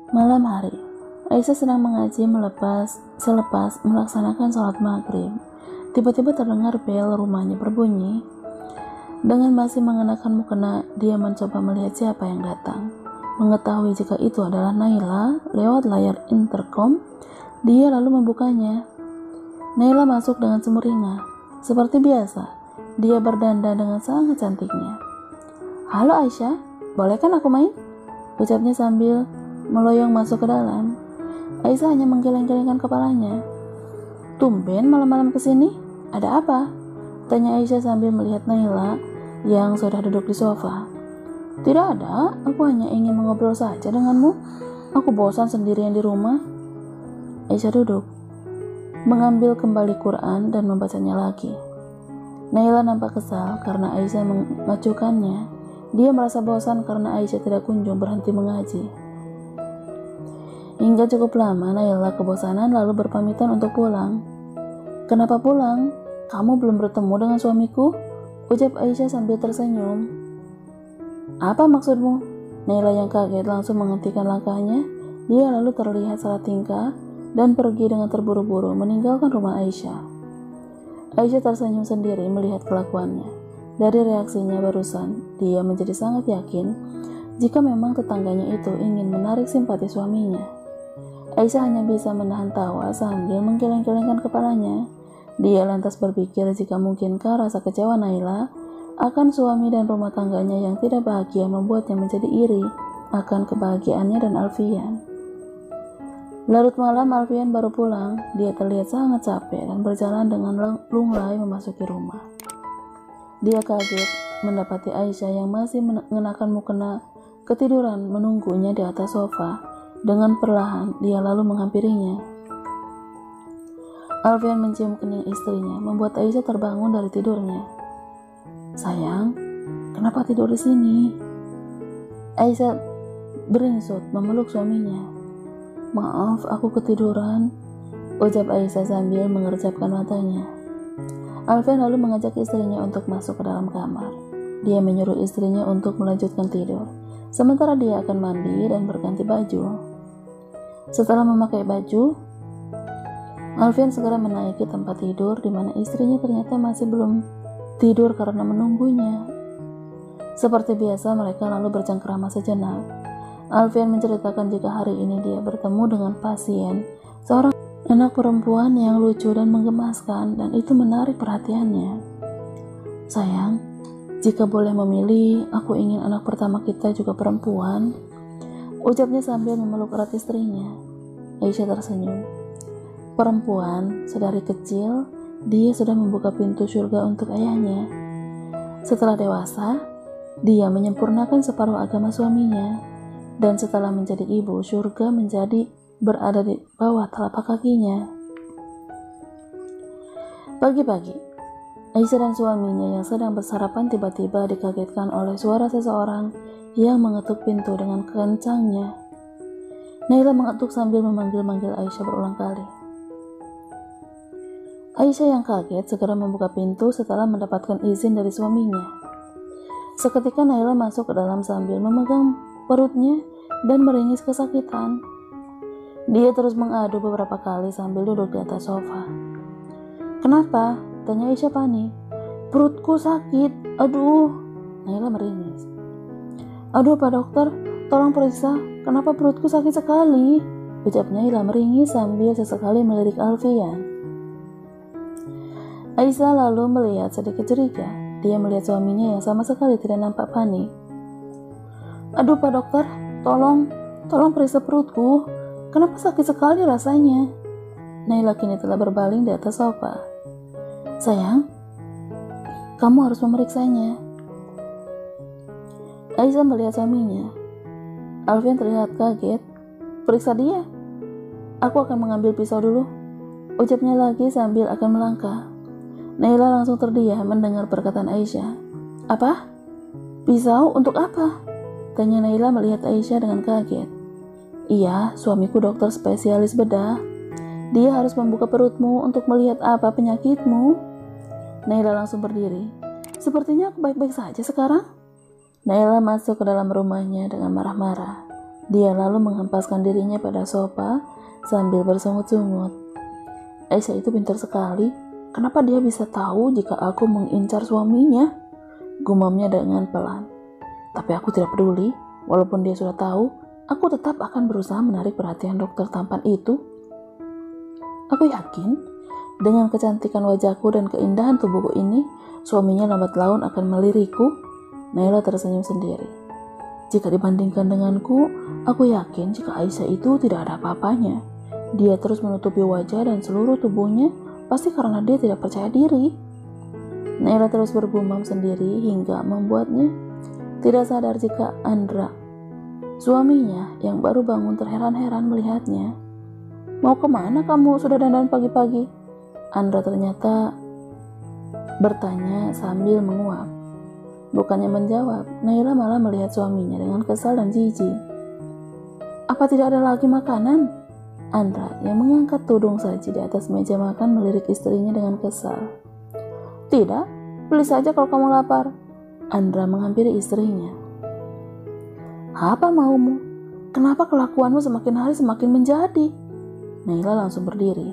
Malam hari, Aisyah sedang mengaji selepas melaksanakan sholat maghrib. Tiba-tiba terdengar bel rumahnya berbunyi. Dengan masih mengenakan mukena, dia mencoba melihat siapa yang datang. Mengetahui jika itu adalah Naila lewat layar intercom, dia lalu membukanya. Naila masuk dengan sumringah. Seperti biasa, dia berdandan dengan sangat cantiknya. "Halo Aisyah, bolehkan aku main?" ucapnya sambil meloyong masuk ke dalam. Aisyah hanya menggeleng-gelengkan kepalanya. "Tumben malam-malam kesini? Ada apa?" tanya Aisyah sambil melihat Naila yang sudah duduk di sofa. "Tidak ada, aku hanya ingin mengobrol saja denganmu. Aku bosan sendirian di rumah." Aisyah duduk, mengambil kembali Quran dan membacanya lagi. Naila nampak kesal karena Aisyah mengacuhkannya. Dia merasa bosan karena Aisyah tidak kunjung berhenti mengaji. Hingga cukup lama Naila kebosanan lalu berpamitan untuk pulang. "Kenapa pulang? Kamu belum bertemu dengan suamiku?" ucap Aisyah sambil tersenyum. "Apa maksudmu?" Naila yang kaget langsung menghentikan langkahnya. Dia lalu terlihat salah tingkah dan pergi dengan terburu-buru meninggalkan rumah Aisyah. Aisyah tersenyum sendiri melihat kelakuannya. Dari reaksinya barusan, dia menjadi sangat yakin jika memang tetangganya itu ingin menarik simpati suaminya. Aisyah hanya bisa menahan tawa sambil menggeleng-gelengkan kepalanya. Dia lantas berpikir jika mungkinkah rasa kecewa Naila akan suami dan rumah tangganya yang tidak bahagia membuatnya menjadi iri akan kebahagiaannya dan Alfian. Larut malam Alfian baru pulang. Dia terlihat sangat capek dan berjalan dengan lunglai memasuki rumah. Dia kaget mendapati Aisyah yang masih mengenakan mukena ketiduran menunggunya di atas sofa. Dengan perlahan, dia lalu menghampirinya. Alfian mencium kening istrinya, membuat Aisyah terbangun dari tidurnya. "Sayang, kenapa tidur di sini?" Aisyah beringsut memeluk suaminya. "Maaf, aku ketiduran," ucap Aisyah sambil mengerjapkan matanya. Alfian lalu mengajak istrinya untuk masuk ke dalam kamar. Dia menyuruh istrinya untuk melanjutkan tidur, sementara dia akan mandi dan berganti baju. Setelah memakai baju, Alfian segera menaiki tempat tidur di mana istrinya ternyata masih belum tidur karena menunggunya. Seperti biasa, mereka lalu bercengkrama sejenak. Alfian menceritakan jika hari ini dia bertemu dengan pasien, seorang anak perempuan yang lucu dan menggemaskan, dan itu menarik perhatiannya. "Sayang, jika boleh memilih, aku ingin anak pertama kita juga perempuan," ucapnya sambil memeluk erat istrinya. Aisyah tersenyum. Perempuan, sedari kecil, dia sudah membuka pintu surga untuk ayahnya. Setelah dewasa, dia menyempurnakan separuh agama suaminya. Dan setelah menjadi ibu, surga menjadi berada di bawah telapak kakinya. Pagi-pagi, Aisyah dan suaminya yang sedang bersarapan tiba-tiba dikagetkan oleh suara seseorang yang mengetuk pintu dengan kencangnya. Naila mengetuk sambil memanggil-manggil Aisyah berulang kali. Aisyah yang kaget segera membuka pintu setelah mendapatkan izin dari suaminya. Seketika Naila masuk ke dalam sambil memegang perutnya dan meringis kesakitan. Dia terus mengadu beberapa kali sambil duduk di atas sofa. "Kenapa?" tanya Aisyah panik. "Perutku sakit, aduh." Naila meringis. "Aduh Pak Dokter, tolong periksa, kenapa perutku sakit sekali?" ucap Naila meringis sambil sesekali melirik Alfian. Aisyah lalu melihat sedikit curiga. Dia melihat suaminya yang sama sekali tidak nampak panik. "Aduh Pak Dokter, tolong periksa perutku, kenapa sakit sekali rasanya?" Naila kini telah berbaling di atas sofa. "Sayang, kamu harus memeriksanya." Aisyah melihat suaminya. Alfian terlihat kaget. "Periksa dia? Aku akan mengambil pisau dulu," ucapnya lagi sambil akan melangkah. Naila langsung terdiam mendengar perkataan Aisyah. "Apa? Pisau untuk apa?" tanya Naila melihat Aisyah dengan kaget. "Iya, suamiku dokter spesialis bedah. Dia harus membuka perutmu untuk melihat apa penyakitmu." Naila langsung berdiri. "Sepertinya aku baik-baik saja sekarang." Naila masuk ke dalam rumahnya dengan marah-marah. Dia lalu menghempaskan dirinya pada sofa sambil bersungut-sungut. Aisyah itu pintar sekali. Kenapa dia bisa tahu jika aku mengincar suaminya? Gumamnya dengan pelan. Tapi aku tidak peduli. Walaupun dia sudah tahu, aku tetap akan berusaha menarik perhatian dokter tampan itu. Aku yakin dengan kecantikan wajahku dan keindahan tubuhku ini, suaminya lambat laun akan melirikku. Naila tersenyum sendiri. Jika dibandingkan denganku, aku yakin jika Aisyah itu tidak ada apa-apanya. Dia terus menutupi wajah dan seluruh tubuhnya pasti karena dia tidak percaya diri. Naila terus bergumam sendiri hingga membuatnya tidak sadar jika Andra, suaminya yang baru bangun, terheran-heran melihatnya. Mau kemana kamu sudah dandan pagi-pagi? Andra ternyata bertanya sambil menguap. Bukannya menjawab, Naila malah melihat suaminya dengan kesal dan jijik. Apa tidak ada lagi makanan? Andra yang mengangkat tudung saji di atas meja makan melirik istrinya dengan kesal. Tidak, beli saja kalau kamu lapar. Andra menghampiri istrinya. Apa maumu? Kenapa kelakuanmu semakin hari semakin menjadi? Naila langsung berdiri.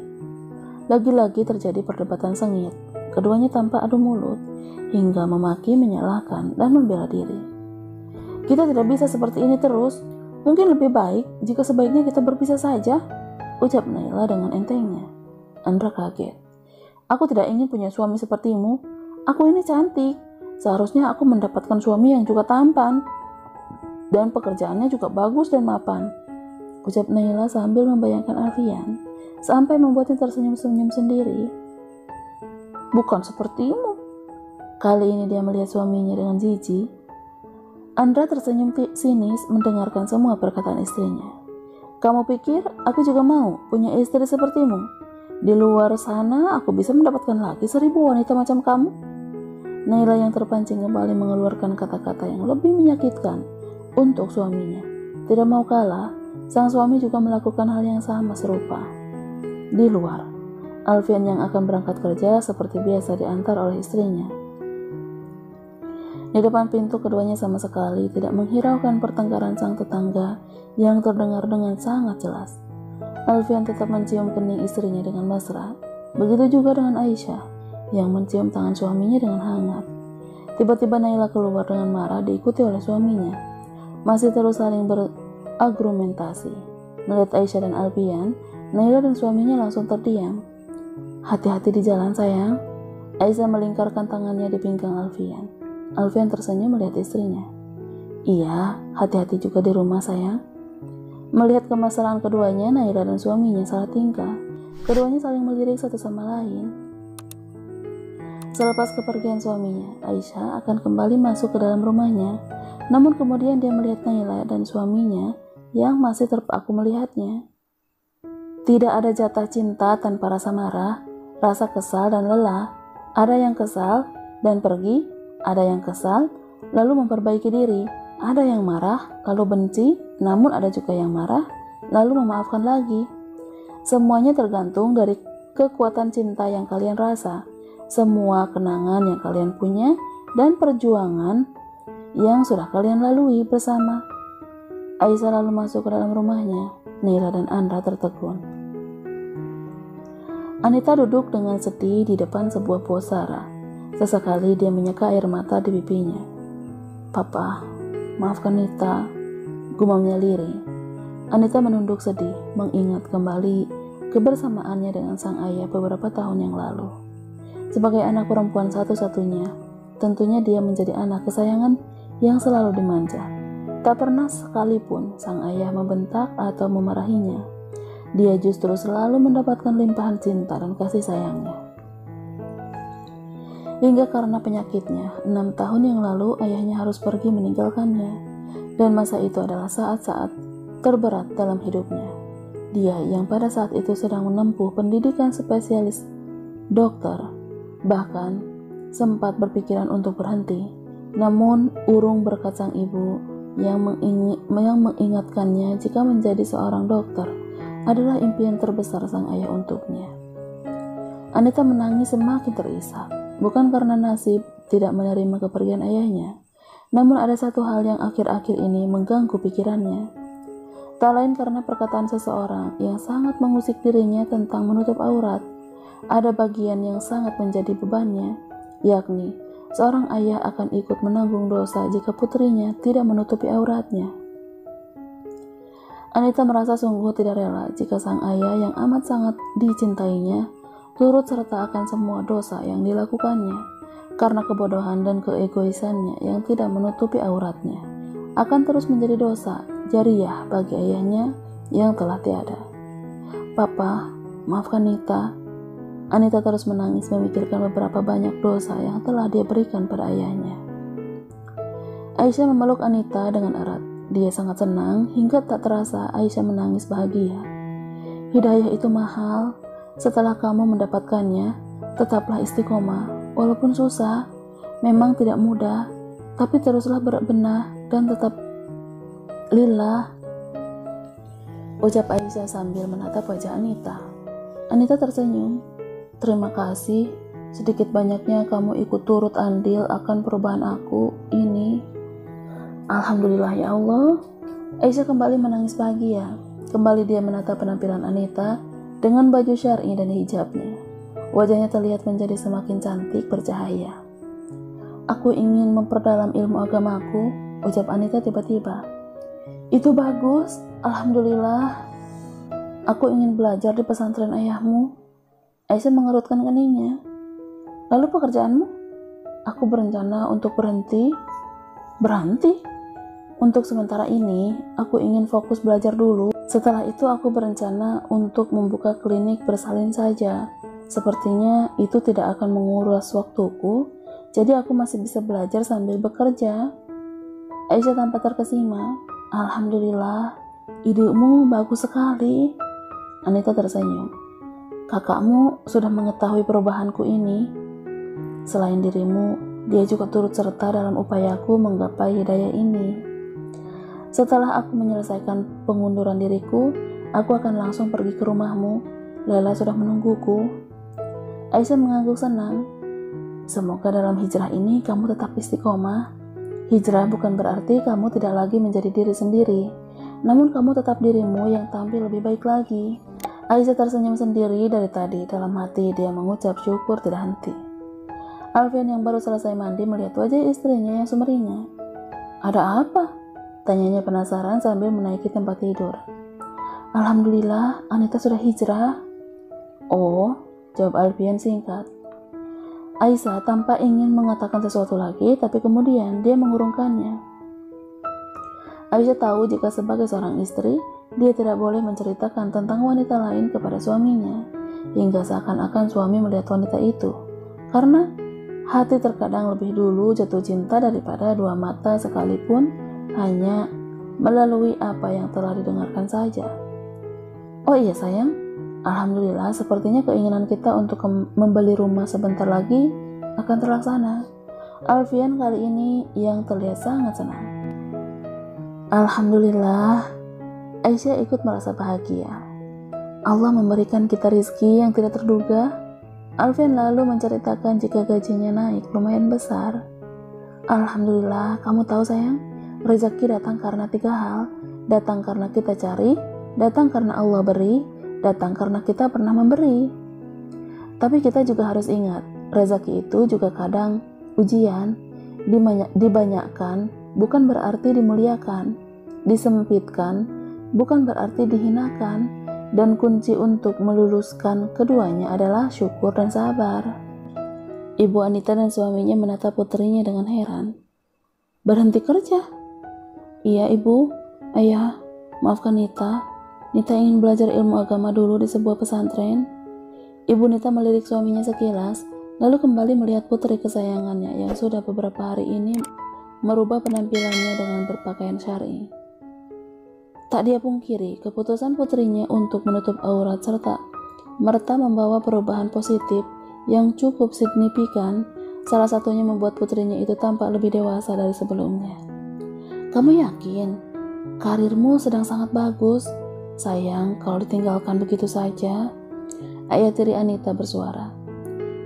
Lagi-lagi terjadi perdebatan sengit. Keduanya tanpa adu mulut, hingga memaki, menyalahkan, dan membela diri. Kita tidak bisa seperti ini terus. Mungkin lebih baik jika sebaiknya kita berpisah saja, ucap Naila dengan entengnya. Andra kaget. Aku tidak ingin punya suami sepertimu. Aku ini cantik. Seharusnya aku mendapatkan suami yang juga tampan. Dan pekerjaannya juga bagus dan mapan, ucap Naila sambil membayangkan Alfian, sampai membuatnya tersenyum-senyum sendiri. Bukan sepertimu. Kali ini dia melihat suaminya dengan jijik. Andra tersenyum sinis mendengarkan semua perkataan istrinya. Kamu pikir aku juga mau punya istri sepertimu? Di luar sana aku bisa mendapatkan lagi 1000 wanita macam kamu. Naila yang terpancing kembali mengeluarkan kata-kata yang lebih menyakitkan untuk suaminya. Tidak mau kalah, sang suami juga melakukan hal yang sama serupa. Di luar, Alfian yang akan berangkat kerja seperti biasa diantar oleh istrinya. Di depan pintu keduanya sama sekali tidak menghiraukan pertengkaran sang tetangga yang terdengar dengan sangat jelas. Alfian tetap mencium kening istrinya dengan mesra. Begitu juga dengan Aisyah yang mencium tangan suaminya dengan hangat. Tiba-tiba Naila keluar dengan marah diikuti oleh suaminya. Masih terus saling berargumentasi. Melihat Aisyah dan Alfian, Naila dan suaminya langsung terdiam. Hati-hati di jalan sayang. Aisyah melingkarkan tangannya di pinggang Alfian. Alfian tersenyum melihat istrinya. Iya, hati-hati juga di rumah sayang. Melihat kemesraan keduanya, Naila dan suaminya salah tingkah. Keduanya saling melirik satu sama lain. Selepas kepergian suaminya, Aisyah akan kembali masuk ke dalam rumahnya. Namun kemudian dia melihat Naila dan suaminya yang masih terpaku melihatnya. Tidak ada jatah cinta tanpa rasa marah, rasa kesal dan lelah. Ada yang kesal dan pergi, ada yang kesal lalu memperbaiki diri, ada yang marah lalu benci, namun ada juga yang marah lalu memaafkan lagi. Semuanya tergantung dari kekuatan cinta yang kalian rasa, semua kenangan yang kalian punya, dan perjuangan yang sudah kalian lalui bersama. Aisyah lalu masuk ke dalam rumahnya. Naila dan Andra tertegun. Anita duduk dengan sedih di depan sebuah pusara. Sesekali dia menyeka air mata di pipinya. Papa, maafkan Nita, gumamnya lirih. Anita menunduk sedih, mengingat kembali kebersamaannya dengan sang ayah beberapa tahun yang lalu. Sebagai anak perempuan satu-satunya, tentunya dia menjadi anak kesayangan yang selalu dimanja. Tak pernah sekalipun sang ayah membentak atau memarahinya. Dia justru selalu mendapatkan limpahan cinta dan kasih sayangnya. Hingga karena penyakitnya, 6 tahun yang lalu ayahnya harus pergi meninggalkannya. Dan masa itu adalah saat-saat terberat dalam hidupnya. Dia yang pada saat itu sedang menempuh pendidikan spesialis dokter, bahkan sempat berpikiran untuk berhenti. Namun urung berkat sang ibu yang mengingatkannya jika menjadi seorang dokter adalah impian terbesar sang ayah untuknya. Anita menangis semakin terisak, bukan karena nasib tidak menerima kepergian ayahnya, namun ada satu hal yang akhir-akhir ini mengganggu pikirannya. Tak lain karena perkataan seseorang yang sangat mengusik dirinya tentang menutup aurat. Ada bagian yang sangat menjadi bebannya, yakni seorang ayah akan ikut menanggung dosa jika putrinya tidak menutupi auratnya. Anita merasa sungguh tidak rela jika sang ayah yang amat sangat dicintainya turut serta akan semua dosa yang dilakukannya karena kebodohan dan keegoisannya yang tidak menutupi auratnya akan terus menjadi dosa jariah bagi ayahnya yang telah tiada. Papa, maafkan Nita. Anita terus menangis memikirkan beberapa banyak dosa yang telah dia berikan pada ayahnya. Aisyah memeluk Anita dengan erat. Dia sangat senang hingga tak terasa Aisyah menangis bahagia. Hidayah itu mahal. Setelah kamu mendapatkannya, tetaplah istiqomah. Walaupun susah, memang tidak mudah, tapi teruslah berbenah dan tetap lillah, ucap Aisyah sambil menatap wajah Anita. Anita tersenyum. Terima kasih, sedikit banyaknya kamu ikut turut andil akan perubahan aku ini. Alhamdulillah ya Allah. Aisyah kembali menangis bahagia. Kembali dia menatap penampilan Anita dengan baju syar'i dan hijabnya. Wajahnya terlihat menjadi semakin cantik bercahaya. Aku ingin memperdalam ilmu agamaku, ucap Anita tiba-tiba. Itu bagus, alhamdulillah. Aku ingin belajar di pesantren ayahmu. Aisyah mengerutkan keningnya. Lalu pekerjaanmu? Aku berencana untuk berhenti. Berhenti? Untuk sementara ini, aku ingin fokus belajar dulu. Setelah itu aku berencana untuk membuka klinik bersalin saja. Sepertinya itu tidak akan menguras waktuku, jadi aku masih bisa belajar sambil bekerja. Aisyah tanpa terkesima. Alhamdulillah, idemu bagus sekali. Anita tersenyum. Kakakmu sudah mengetahui perubahanku ini. Selain dirimu, dia juga turut serta dalam upayaku menggapai hidayah ini. Setelah aku menyelesaikan pengunduran diriku, aku akan langsung pergi ke rumahmu. Lela sudah menungguku. Aisyah mengangguk senang. Semoga dalam hijrah ini kamu tetap istiqomah. Hijrah bukan berarti kamu tidak lagi menjadi diri sendiri, namun kamu tetap dirimu yang tampil lebih baik lagi. Aisyah tersenyum sendiri dari tadi. Dalam hati dia mengucap syukur tidak henti. Alfian yang baru selesai mandi melihat wajah istrinya yang sumringah. Ada apa? Tanyanya penasaran sambil menaiki tempat tidur. Alhamdulillah, Anita sudah hijrah. Oh, jawab Alfian singkat. Aisyah tanpa ingin mengatakan sesuatu lagi, tapi kemudian dia mengurungkannya. Aisyah tahu jika sebagai seorang istri, dia tidak boleh menceritakan tentang wanita lain kepada suaminya, hingga seakan-akan suami melihat wanita itu. Karena hati terkadang lebih dulu jatuh cinta daripada dua mata sekalipun hanya melalui apa yang telah didengarkan saja. Oh iya sayang, alhamdulillah sepertinya keinginan kita untuk membeli rumah sebentar lagi akan terlaksana. Alfian kali ini yang terlihat sangat senang. Alhamdulillah, Aisyah ikut merasa bahagia. Allah memberikan kita rizki yang tidak terduga. Alfian lalu menceritakan jika gajinya naik lumayan besar. Alhamdulillah, kamu tahu sayang, rezeki datang karena 3 hal. Datang karena kita cari, datang karena Allah beri, datang karena kita pernah memberi. Tapi kita juga harus ingat, rezeki itu juga kadang ujian. Dibanyakkan bukan berarti dimuliakan, disempitkan bukan berarti dihinakan, dan kunci untuk meluluskan keduanya adalah syukur dan sabar. Ibu Anita dan suaminya menatap putrinya dengan heran. Berhenti kerja? Iya ibu, ayah, maafkan Nita. Nita ingin belajar ilmu agama dulu di sebuah pesantren. Ibu Nita melirik suaminya sekilas, lalu kembali melihat putri kesayangannya yang sudah beberapa hari ini merubah penampilannya dengan berpakaian syar'i. Tak dia pungkiri, keputusan putrinya untuk menutup aurat serta merta membawa perubahan positif yang cukup signifikan. Salah satunya membuat putrinya itu tampak lebih dewasa dari sebelumnya. Kamu yakin? Karirmu sedang sangat bagus. Sayang, kalau ditinggalkan begitu saja. Ayah tiri Anita bersuara.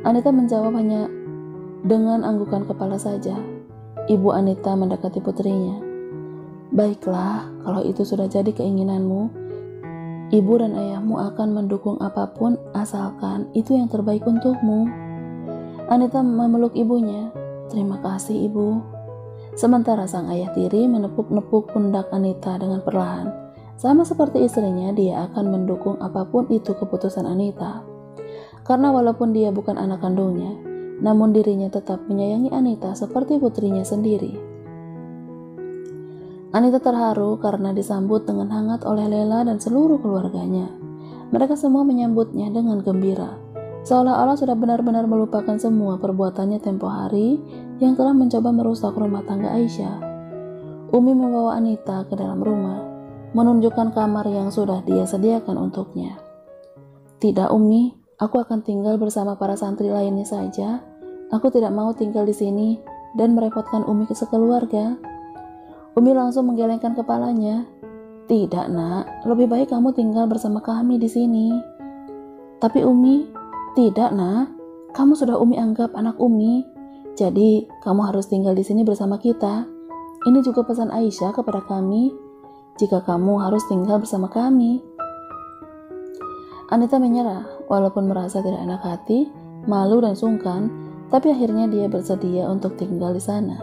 Anita menjawab hanya dengan anggukan kepala saja. Ibu Anita mendekati putrinya. Baiklah, kalau itu sudah jadi keinginanmu, ibu dan ayahmu akan mendukung apapun asalkan itu yang terbaik untukmu. Anita memeluk ibunya. Terima kasih, Ibu. Sementara sang ayah tiri menepuk-nepuk pundak Anita dengan perlahan. Sama seperti istrinya, dia akan mendukung apapun itu keputusan Anita. Karena walaupun dia bukan anak kandungnya, namun dirinya tetap menyayangi Anita seperti putrinya sendiri. Anita terharu karena disambut dengan hangat oleh Lela dan seluruh keluarganya. Mereka semua menyambutnya dengan gembira, seolah-olah sudah benar-benar melupakan semua perbuatannya tempo hari yang telah mencoba merusak rumah tangga Aisyah. Umi membawa Anita ke dalam rumah, menunjukkan kamar yang sudah dia sediakan untuknya. Tidak, Umi, aku akan tinggal bersama para santri lainnya saja. Aku tidak mau tinggal di sini dan merepotkan Umi sekeluarga. Umi langsung menggelengkan kepalanya. Tidak, Nak, lebih baik kamu tinggal bersama kami di sini. Tapi Umi, tidak, Nak, kamu sudah Umi anggap anak Umi. Jadi, kamu harus tinggal di sini bersama kita. Ini juga pesan Aisyah kepada kami, jika kamu harus tinggal bersama kami. Anita menyerah, walaupun merasa tidak enak hati, malu dan sungkan, tapi akhirnya dia bersedia untuk tinggal di sana.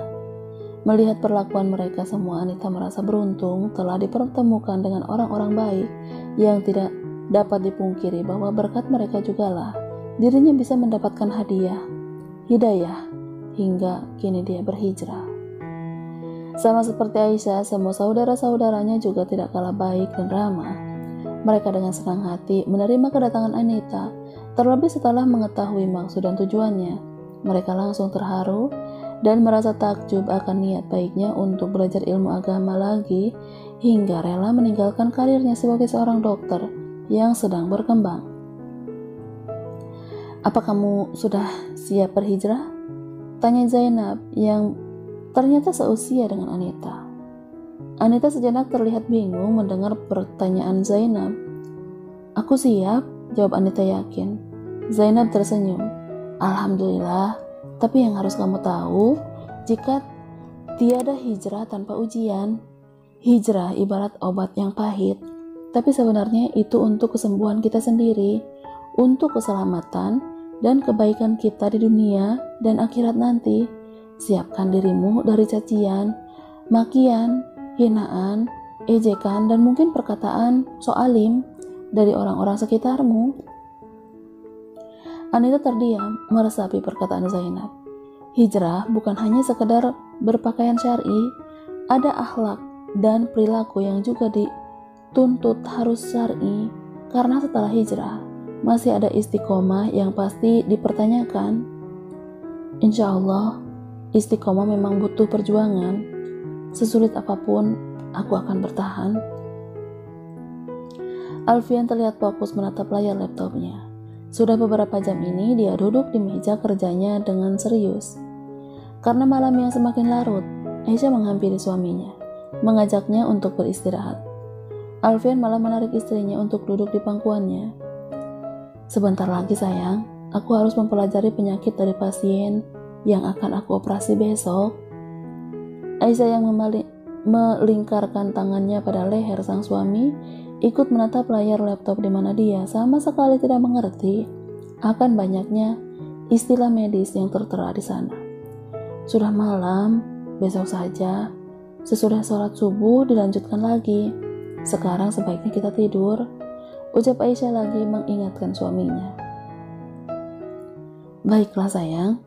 Melihat perlakuan mereka semua, Anita merasa beruntung telah dipertemukan dengan orang-orang baik yang tidak dapat dipungkiri bahwa berkat mereka jugalah dirinya bisa mendapatkan hidayah, hingga kini dia berhijrah. Sama seperti Aisyah, semua saudara-saudaranya juga tidak kalah baik dan ramah. Mereka dengan senang hati menerima kedatangan Anita, terlebih setelah mengetahui maksud dan tujuannya. Mereka langsung terharu dan merasa takjub akan niat baiknya untuk belajar ilmu agama lagi, hingga rela meninggalkan karirnya sebagai seorang dokter yang sedang berkembang. Apa kamu sudah siap berhijrah? Tanya Zainab yang ternyata seusia dengan Anita. Anita sejenak terlihat bingung mendengar pertanyaan Zainab. Aku siap, jawab Anita yakin. Zainab tersenyum. Alhamdulillah, tapi yang harus kamu tahu, jika tiada hijrah tanpa ujian. Hijrah ibarat obat yang pahit, tapi sebenarnya itu untuk kesembuhan kita sendiri, untuk keselamatan dan kebaikan kita di dunia dan akhirat nanti. Siapkan dirimu dari cacian, makian, hinaan, ejekan, dan mungkin perkataan soalim dari orang-orang sekitarmu. Anita terdiam meresapi perkataan Zainab. Hijrah bukan hanya sekedar berpakaian syar'i, ada akhlak dan perilaku yang juga dituntut harus syar'i, karena setelah hijrah masih ada istiqomah yang pasti dipertanyakan. Insya Allah, istiqomah memang butuh perjuangan. Sesulit apapun, aku akan bertahan. Alfian terlihat fokus menatap layar laptopnya. Sudah beberapa jam ini dia duduk di meja kerjanya dengan serius. Karena malam yang semakin larut, Aisyah menghampiri suaminya, mengajaknya untuk beristirahat. Alfian malah menarik istrinya untuk duduk di pangkuannya. Sebentar lagi sayang, aku harus mempelajari penyakit dari pasien yang akan aku operasi besok. Aisyah yang melingkarkan tangannya pada leher sang suami ikut menatap layar laptop di mana dia sama sekali tidak mengerti akan banyaknya istilah medis yang tertera di sana. Sudah malam, besok saja. Sesudah sholat subuh dilanjutkan lagi. Sekarang sebaiknya kita tidur, ucap Aisyah lagi mengingatkan suaminya. Baiklah sayang.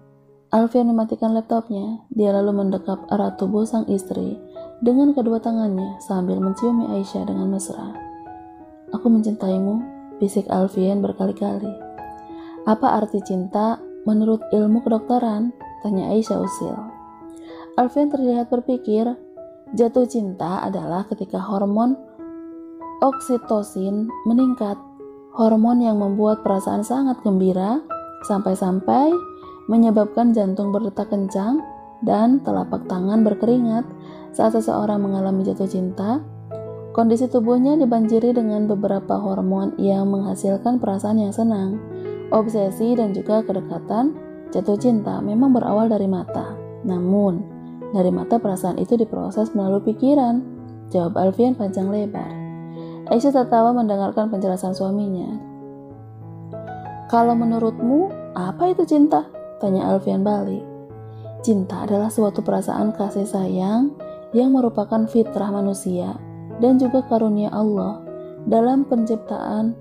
Alfian mematikan laptopnya. Dia lalu mendekap erat tubuh sang istri dengan kedua tangannya sambil menciumi Aisyah dengan mesra. Aku mencintaimu, bisik Alfian berkali-kali. Apa arti cinta menurut ilmu kedokteran? Tanya Aisyah usil. Alfian terlihat berpikir, jatuh cinta adalah ketika hormon oksitosin meningkat, hormon yang membuat perasaan sangat gembira, sampai-sampai menyebabkan jantung berdetak kencang dan telapak tangan berkeringat saat seseorang mengalami jatuh cinta. Kondisi tubuhnya dibanjiri dengan beberapa hormon yang menghasilkan perasaan yang senang, obsesi, dan juga kedekatan. Jatuh cinta memang berawal dari mata, namun dari mata perasaan itu diproses melalui pikiran. jawab Alfian panjang lebar. Aisyah tertawa mendengarkan penjelasan suaminya. Kalau menurutmu, apa itu cinta? Tanya Alfian balik. Cinta adalah suatu perasaan kasih sayang yang merupakan fitrah manusia dan juga karunia Allah dalam penciptaan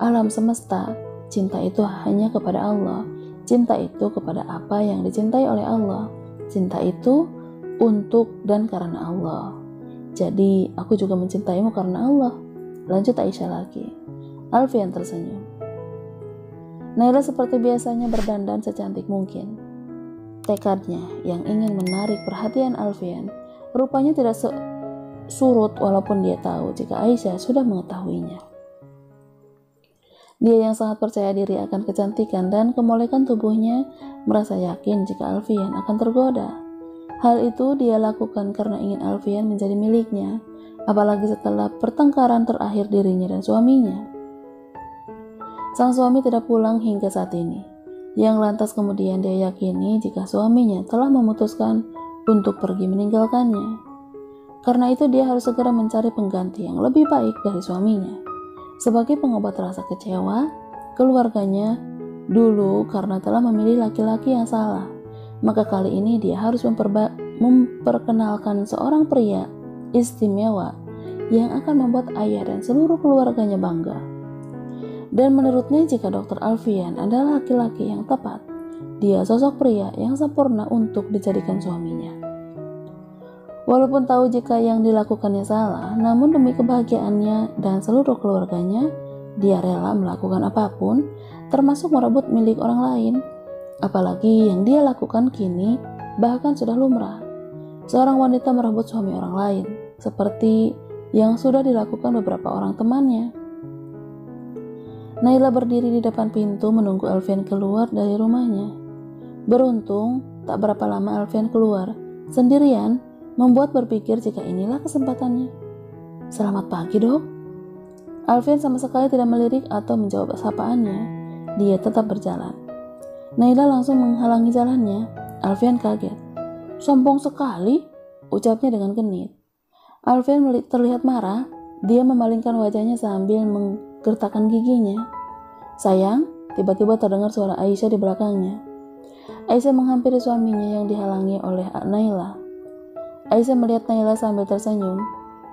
alam semesta. Cinta itu hanya kepada Allah. Cinta itu kepada apa yang dicintai oleh Allah. Cinta itu untuk dan karena Allah. Jadi aku juga mencintaimu karena Allah. Lanjut Aisyah lagi. Alfian tersenyum. Naila seperti biasanya berdandan secantik mungkin. Tekadnya yang ingin menarik perhatian Alfian rupanya tidak surut walaupun dia tahu jika Aisyah sudah mengetahuinya. Dia yang sangat percaya diri akan kecantikan dan kemolekan tubuhnya merasa yakin jika Alfian akan tergoda. Hal itu dia lakukan karena ingin Alfian menjadi miliknya, apalagi setelah pertengkaran terakhir dirinya dan suaminya. Sang suami tidak pulang hingga saat ini, yang lantas kemudian dia yakini jika suaminya telah memutuskan untuk pergi meninggalkannya. Karena itu dia harus segera mencari pengganti yang lebih baik dari suaminya. Sebagai pengobat rasa kecewa, keluarganya dulu karena telah memilih laki-laki yang salah, maka kali ini dia harus memperkenalkan seorang pria istimewa yang akan membuat ayah dan seluruh keluarganya bangga. Dan menurutnya jika Dr. Alfian adalah laki-laki yang tepat, dia sosok pria yang sempurna untuk dijadikan suaminya. Walaupun tahu jika yang dilakukannya salah, namun demi kebahagiaannya dan seluruh keluarganya, dia rela melakukan apapun, termasuk merebut milik orang lain. Apalagi yang dia lakukan kini bahkan sudah lumrah. Seorang wanita merebut suami orang lain, seperti yang sudah dilakukan beberapa orang temannya. Naila berdiri di depan pintu menunggu Alfian keluar dari rumahnya. Beruntung, tak berapa lama Alfian keluar, sendirian, membuat berpikir jika inilah kesempatannya. Selamat pagi, Dok. Alfian sama sekali tidak melirik atau menjawab sapaannya. Dia tetap berjalan. Naila langsung menghalangi jalannya. Alfian kaget. Sombong sekali, ucapnya dengan genit. Alfian terlihat marah. Dia memalingkan wajahnya sambil menggertakkan giginya. Sayang, tiba-tiba terdengar suara Aisyah di belakangnya. Aisyah menghampiri suaminya yang dihalangi oleh Naila. Aisyah melihat Naila sambil tersenyum.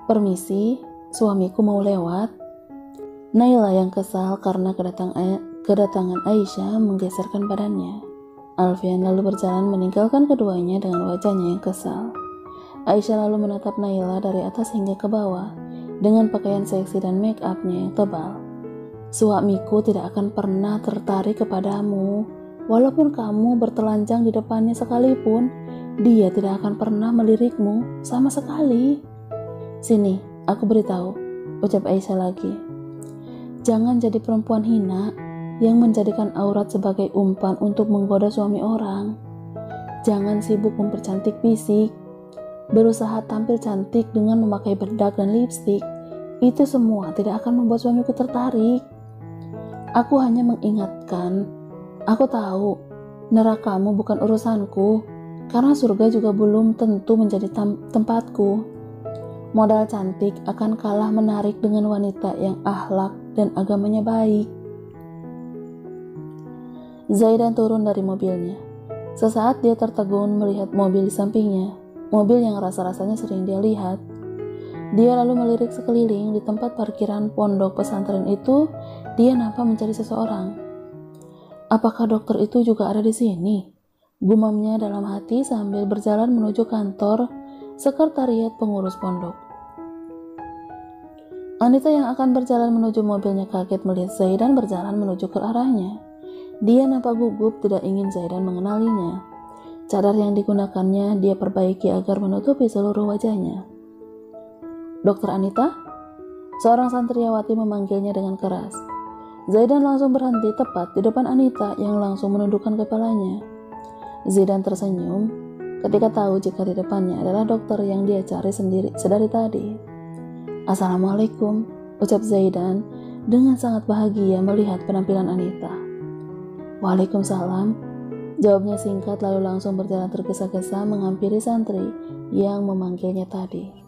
Permisi, suamiku mau lewat. Naila yang kesal karena kedatangan Aisyah menggeserkan badannya. Alfian lalu berjalan meninggalkan keduanya dengan wajahnya yang kesal. Aisyah lalu menatap Naila dari atas hingga ke bawah dengan pakaian seksi dan make up-nya yang tebal. Suamiku tidak akan pernah tertarik kepadamu. Walaupun kamu bertelanjang di depannya sekalipun, dia tidak akan pernah melirikmu sama sekali. Sini, aku beritahu, ucap Aisyah lagi. Jangan jadi perempuan hina yang menjadikan aurat sebagai umpan untuk menggoda suami orang. Jangan sibuk mempercantik fisik, berusaha tampil cantik dengan memakai bedak dan lipstik. Itu semua tidak akan membuat suamiku tertarik. Aku hanya mengingatkan, aku tahu nerakamu bukan urusanku, karena surga juga belum tentu menjadi tempatku. Modal cantik akan kalah menarik dengan wanita yang akhlak dan agamanya baik. Zaidan turun dari mobilnya. Sesaat dia tertegun melihat mobil di sampingnya, mobil yang rasa-rasanya sering dia lihat. Dia lalu melirik sekeliling. Di tempat parkiran pondok pesantren itu, dia nampak mencari seseorang. Apakah dokter itu juga ada di sini? Gumamnya dalam hati sambil berjalan menuju kantor sekretariat pengurus pondok. Anita yang akan berjalan menuju mobilnya kaget melihat Zaidan berjalan menuju ke arahnya. Dia nampak gugup, tidak ingin Zaidan mengenalinya. Cadar yang digunakannya dia perbaiki agar menutupi seluruh wajahnya. Dokter Anita? Seorang santriawati memanggilnya dengan keras. Zaidan langsung berhenti tepat di depan Anita yang langsung menundukkan kepalanya. Zaidan tersenyum ketika tahu jika di depannya adalah dokter yang dia cari sendiri sedari tadi. Assalamualaikum, ucap Zaidan dengan sangat bahagia melihat penampilan Anita. Waalaikumsalam, jawabnya singkat lalu langsung berjalan tergesa-gesa menghampiri santri yang memanggilnya tadi.